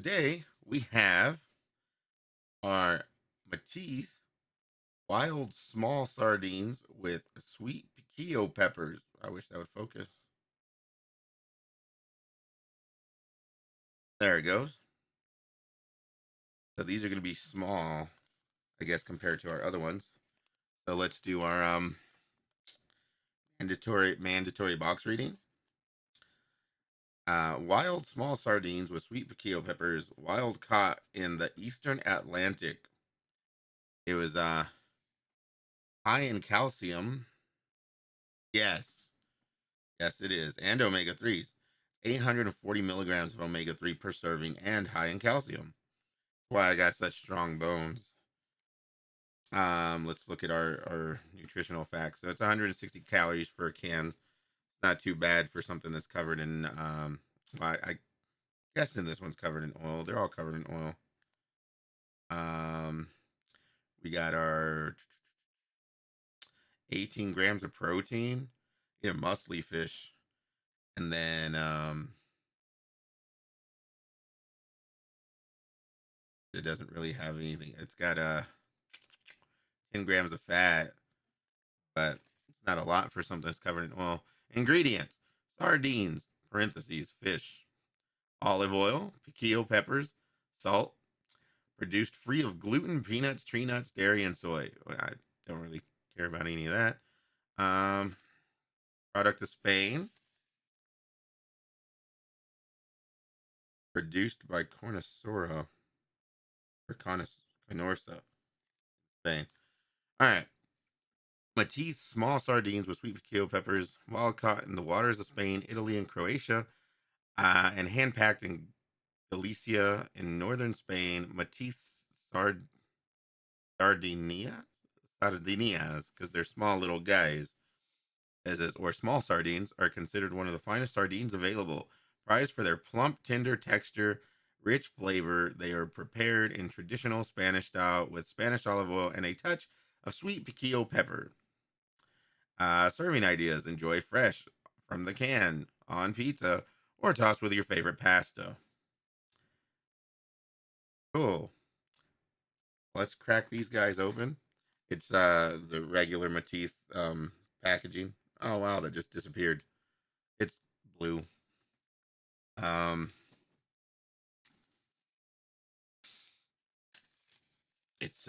today we have our Matiz Wild Small Sardines with sweet piquillo peppers. I wish that would focus. There it goes. So these are going to be small, I guess, compared to our other ones. So let's do our mandatory box reading. Wild small sardines with sweet piquillo peppers, wild caught in the eastern Atlantic. It was high in calcium. Yes, yes, it is, and omega threes. 840 milligrams of omega 3 per serving and high in calcium. That's why I got such strong bones. Let's look at our nutritional facts. So it's 160 calories for a can. Not too bad for something that's covered in I guessing this one's covered in oil. They're all covered in oil. Um, we got our 18 grams of protein. Yeah, muscly fish. And then it doesn't really have anything. It's got 10 grams of fat, but it's not a lot for something that's covered in oil. Ingredients: sardines, parentheses, fish, olive oil, piquillo peppers, salt, produced free of gluten, peanuts, tree nuts, dairy, and soy. I don't really care about any of that. Product of Spain, produced by Cornosora or Conorsa, Spain. All right. Matiz small sardines with sweet piquillo peppers, wild caught in the waters of Spain, Italy, and Croatia, and hand packed in Galicia in northern Spain. Matiz sard- sardinias, because they're small little guys, or small sardines, are considered one of the finest sardines available. Prized for their plump, tender texture, rich flavor, they are prepared in traditional Spanish style with Spanish olive oil and a touch of sweet piquillo pepper. Serving ideas: enjoy fresh from the can, on pizza, or tossed with your favorite pasta. Cool. Let's crack these guys open. It's the regular Matiz packaging. Oh wow, that just disappeared. It's blue. Um, it's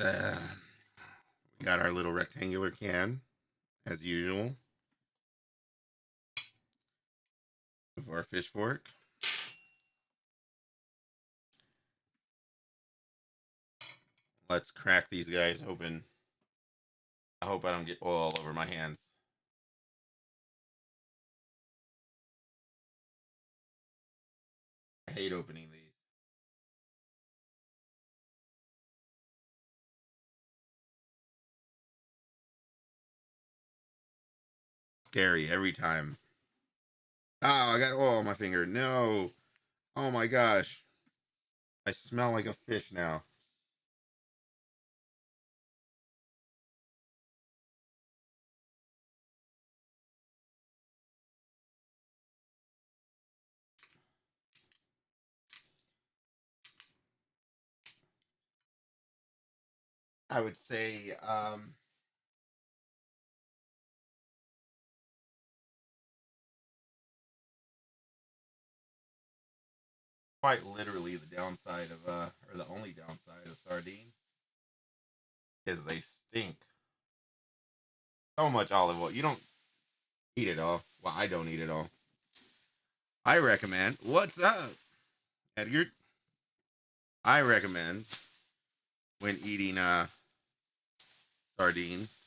we got our little rectangular can as usual of our fish fork. Let's crack these guys open. I hope I don't get oil all over my hands. I hate opening these. Scary every time. Oh, I got oil on my finger. No. Oh my gosh. I smell like a fish now. I would say quite literally the downside of or the only downside of sardines is they stink. So much olive oil. You don't eat it all. Well, I don't eat it all. I recommend. What's up, Edgar? I recommend when eating sardines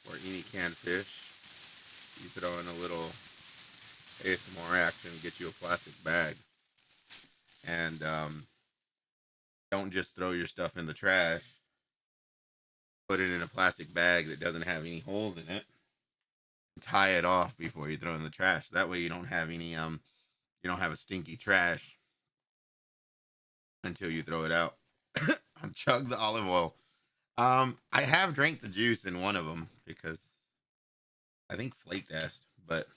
or any canned fish, you throw in a little ASMR action, get you a plastic bag, and don't just throw your stuff in the trash. Put it in a plastic bag that doesn't have any holes in it. Tie it off before you throw it in the trash. That way you don't have any you don't have a stinky trash until you throw it out. Chug the olive oil. I have drank the juice in one of them because I think flaked asked, but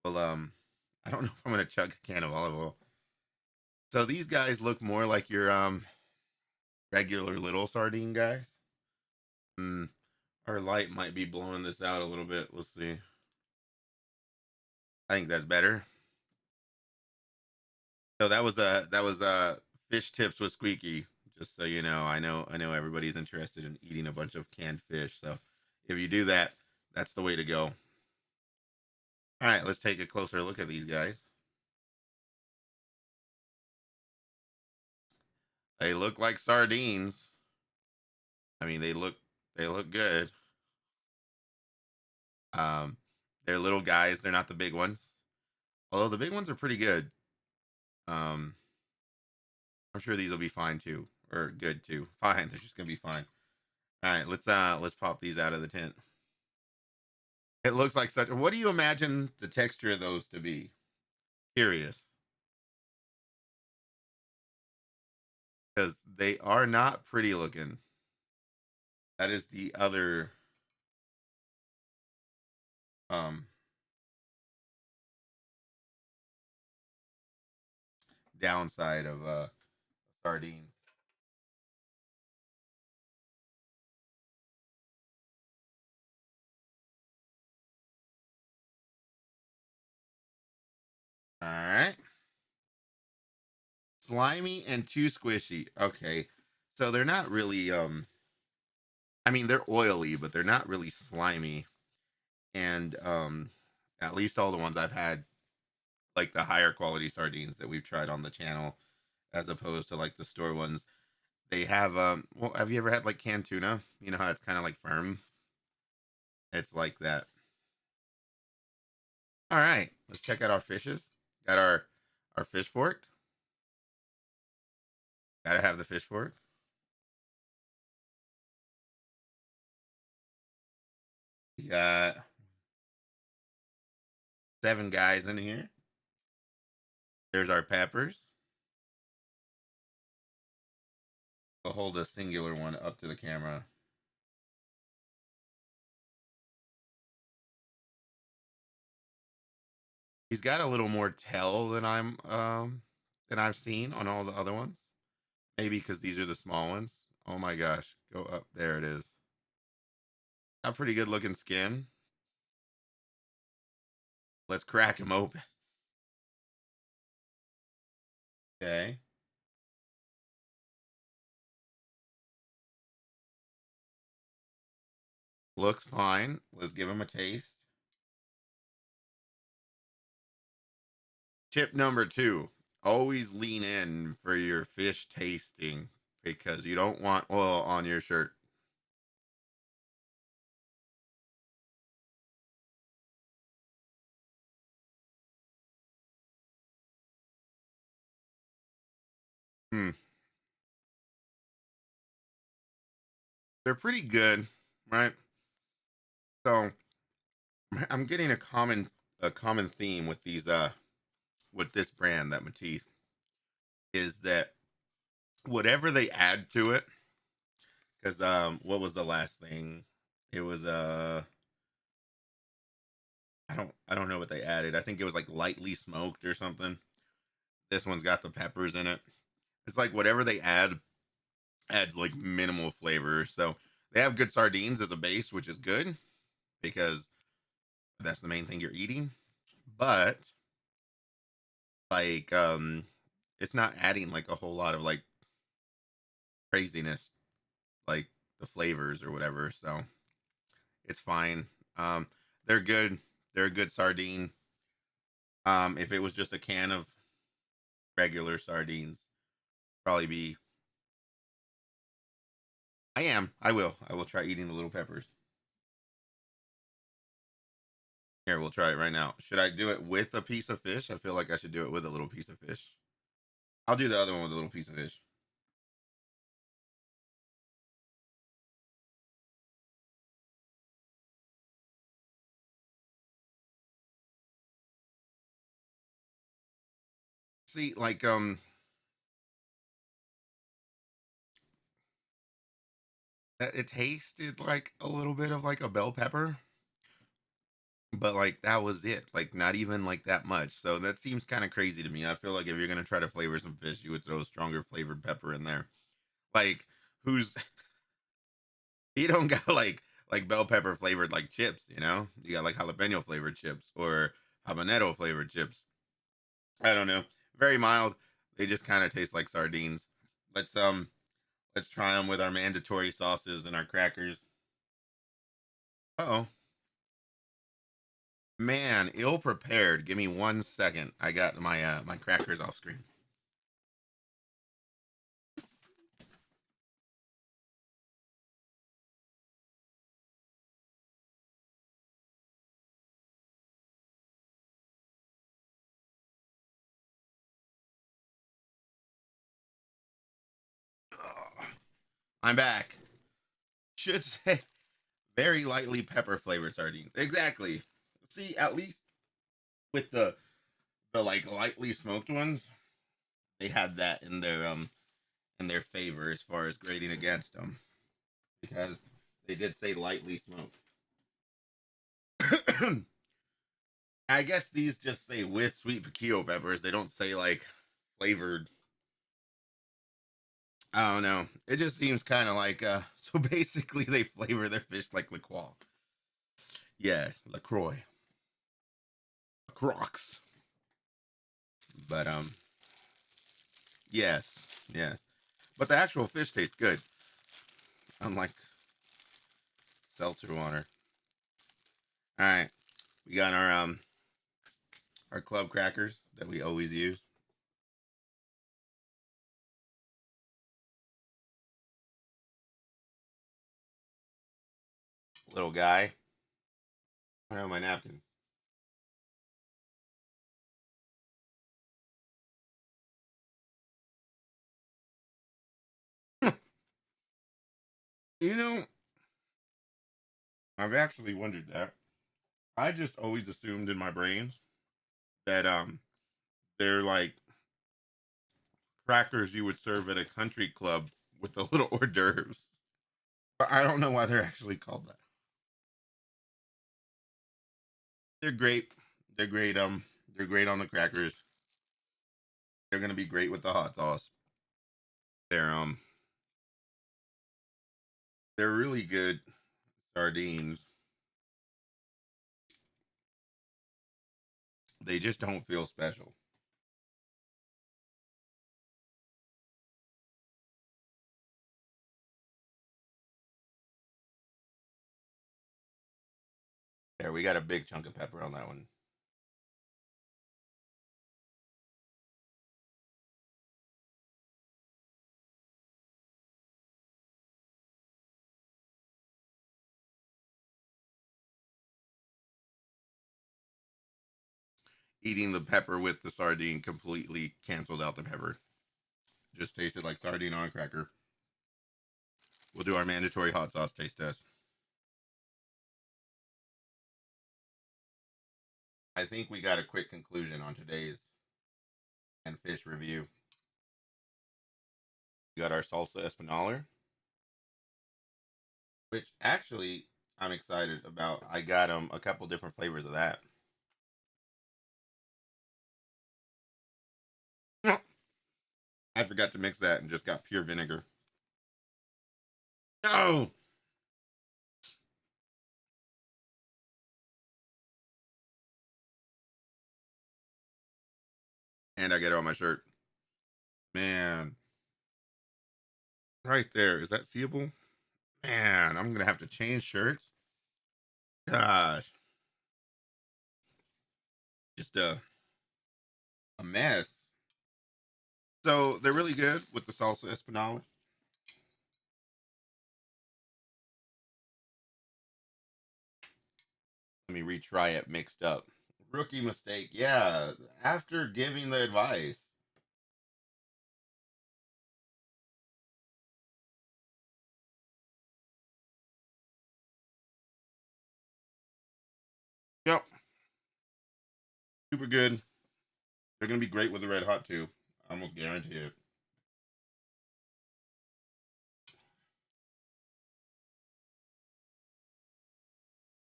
well, I don't know if I'm gonna chug a can of olive oil. So these guys look more like your regular little sardine guys. Hmm. Our light might be blowing this out a little bit. Let's see. I think that's better. So that was fish tips with Squeaky. Just so you know, I know everybody's interested in eating a bunch of canned fish. So if you do that, that's the way to go. All right, let's take a closer look at these guys. They look like sardines. I mean, they look good. Um, they're little guys. They're not the big ones. Although the big ones are pretty good. Um, I'm sure these will be fine too, or good too. Fine, they're just gonna be fine. All right, let's pop these out of the tent. It looks like such. What do you imagine the texture of those to be? Curious, because they are not pretty looking. That is the other um downside of sardines. All right, slimy and too squishy. Okay, so they're not really I mean, they're oily, but they're not really slimy. And at least all the ones I've had, like the higher quality sardines that we've tried on the channel, as opposed to like the store ones, they have well, have you ever had like canned tuna? You know how it's kind of like firm? It's like that. All right, let's check out our fishes. Got our fish fork. Gotta have the fish fork. We got 7 guys in here. There's our peppers. I'll hold a singular one up to the camera. He's got a little more tail than I've seen on all the other ones. Maybe because these are the small ones. Oh my gosh, go up there! It is. Got pretty good looking skin. Let's crack him open. Okay, looks fine. Let's give him a taste. Tip number 2: always lean in for your fish tasting because you don't want oil on your shirt. Hmm. They're pretty good, right? So I'm getting a common theme with these with this brand that Matiz is that whatever they add to it, because what was the last thing? It was I don't know what they added. I think it was like lightly smoked or something. This one's got the peppers in it. It's like whatever they add adds like minimal flavor. So they have good sardines as a base, which is good because that's the main thing you're eating. But like it's not adding like a whole lot of like craziness like the flavors or whatever. So it's fine. Um they're good. They're a good sardine. If it was just a can of regular sardines, probably be. I am. I will. I will try eating the little peppers. Here, we'll try it right now. Should I do it with a piece of fish? I feel like I should do it with a little piece of fish. I'll do the other one with a little piece of fish. See, like it tasted like a little bit of like a bell pepper, but like that was it. Like not even like that much. So that seems kind of crazy to me. I feel like if you're gonna try to flavor some fish, you would throw stronger flavored pepper in there. Like who's you don't got like bell pepper flavored like chips, you know? You got like jalapeno flavored chips or habanero flavored chips. I don't know. Very mild. They just kind of taste like sardines. Let's um let's try them with our mandatory sauces and our crackers. Oh man, ill prepared. Give me 1 second. I got my crackers off screen. Ugh. I'm back. Should say very lightly pepper flavored sardines. Exactly. See, at least with the like lightly smoked ones, they had that in their favor as far as grading against them because they did say lightly smoked. I guess these just say with sweet piquillo peppers. They don't say like flavored. I don't know. It just seems kind of like so basically they flavor their fish like LaCroix. Yes, LaCroix. Crocs. But yes, yes. But the actual fish tastes good. Unlike seltzer water. Alright. We got our club crackers that we always use. Little guy. I don't have my napkin. You know, I've actually wondered that. I just always assumed in my brains that they're like crackers you would serve at a country club with the little hors d'oeuvres. But I don't know why they're actually called that. They're great. They're great. They're great on the crackers. They're gonna be great with the hot sauce. They're they're really good sardines. They just don't feel special. There, we got a big chunk of pepper on that one. Eating the pepper with the sardine completely canceled out the pepper. Just tasted like sardine on a cracker. We'll do our mandatory hot sauce taste test. I think we got a quick conclusion on today's and fish review. We got our salsa espinaler, which actually I'm excited about. I got a couple different flavors of that. I forgot to mix that and just got pure vinegar. No, and I get it on my shirt. Man, right there. Is that seeable? Man, I'm gonna have to change shirts. Gosh, just a mess. So they're really good with the salsa espinal. Let me retry it mixed up. Rookie mistake. Yeah, after giving the advice. Yep, super good. They're gonna be great with the red hot too. I almost guarantee it.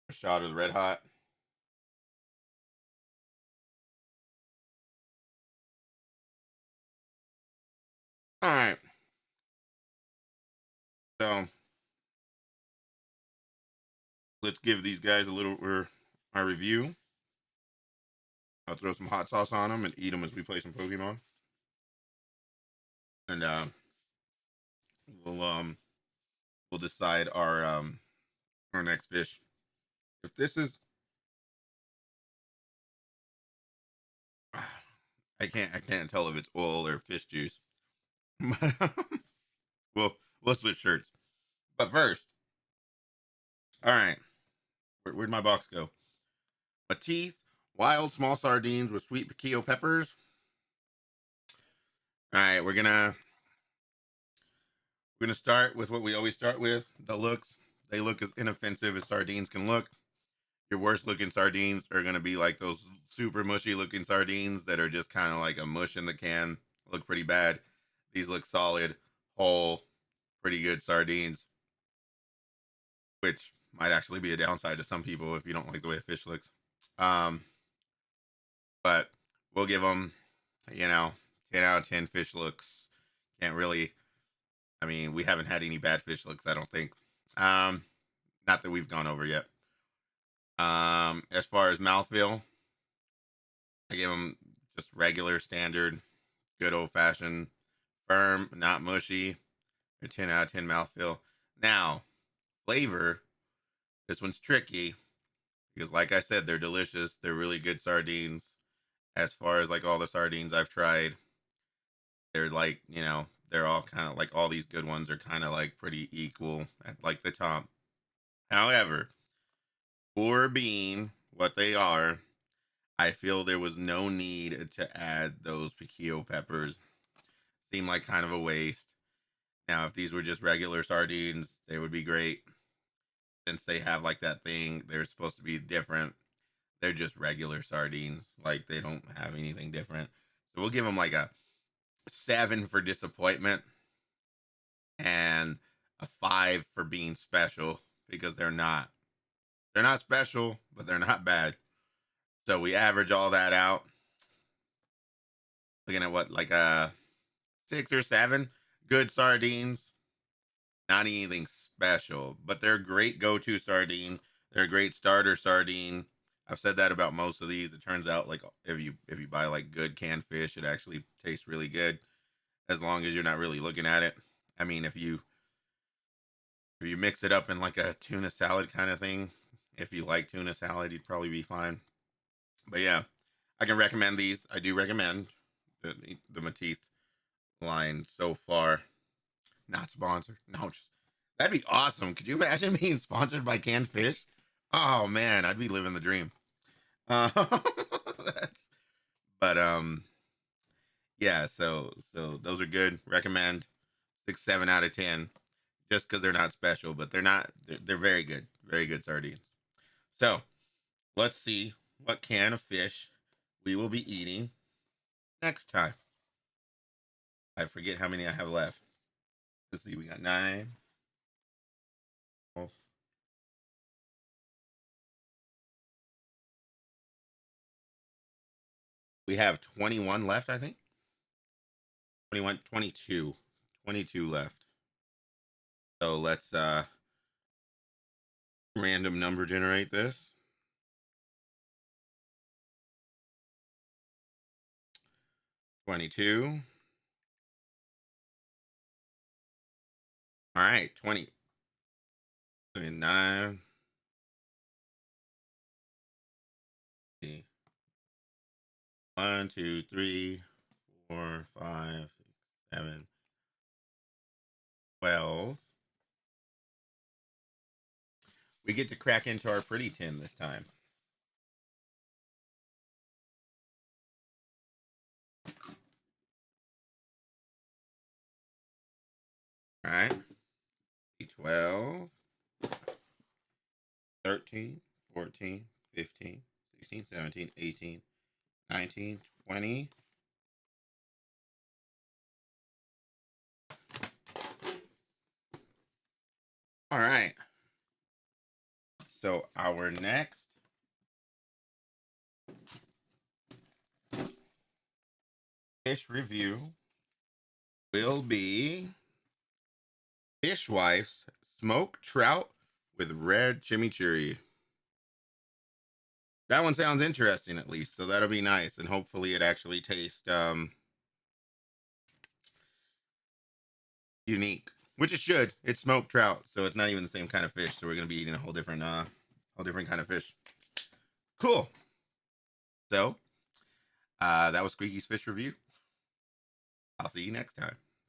A shot of the red hot. So let's give these guys a little our review. I'll throw some hot sauce on them and eat them as we play some Pokemon. And we'll we'll decide our next fish. If this is I can't tell if it's oil or fish juice. we'll switch shirts. But first, all right, where'd my box go? Matiz Wild Small Sardines with sweet piquillo peppers. All right, we're gonna start with what we always start with: the looks. They look as inoffensive as sardines can look. Your worst looking sardines are gonna be like those super mushy looking sardines that are just kind of like a mush in the can. Look pretty bad. These look solid, whole, pretty good sardines, which might actually be a downside to some people if you don't like the way a fish looks. Um, but we'll give them, 10 out of 10 fish looks. Can't really, I mean, we haven't had any bad fish looks, I don't think. Um, Not that we've gone over yet. As far as mouthfeel, I give them just regular, standard, good old fashioned, firm, not mushy. A 10 out of 10 mouthfeel. Now, flavor, this one's tricky because, like I said, they're delicious. They're really good sardines. As far as like all the sardines I've tried, they're like, they're all kind of like all these good ones are kind of like pretty equal at like the top. However, for being what they are, I feel there was no need to add those piquillo peppers. Seemed like kind of a waste. Now, if these were just regular sardines, they would be great. Since they have like that thing, they're supposed to be different. They're just regular sardines. Like they don't have anything different. So we'll give them like a 7 for disappointment and a 5 for being special because they're not. They're not special, but they're not bad. So we average all that out. Looking at what, like a 6 or 7 good sardines. Not anything special, but they're great go-to sardine. They're a great starter sardine. I've said that about most of these. It turns out like if you buy like good canned fish, it actually tastes really good as long as you're not really looking at it. I mean, if you mix it up in like a tuna salad kind of thing, if you like tuna salad, you'd probably be fine. But yeah, I can recommend these. I do recommend the Matiz line so far. Not sponsored. No, just that'd be awesome. Could you imagine being sponsored by canned fish? Oh man, I'd be living the dream. Uh, that's, but yeah. So those are good. Recommend 6, 7 out of 10. Just because they're not special, but they're not. They're very good sardines. So let's see what can of fish we will be eating next time. I forget how many I have left. Let's see. We got 9. We have 21 left, I think. 21, 22. 22 left. So let's random number generate this. 22. All right, 20. 29. 1, 2, 3, 4, 5, 6, 7, 12. We get to crack into our pretty tin this time. All right. 12, 13, 14, 15, 16, 17, 18, 19, 20. All right. So our next fish review will be Fishwife's smoked trout with red chimichurri. That one sounds interesting, at least, so that'll be nice, and hopefully it actually tastes unique, which it should. It's smoked trout, so it's not even the same kind of fish. So we're gonna be eating a whole different kind of fish. Cool. So that was Squeaky's fish review. I'll see you next time.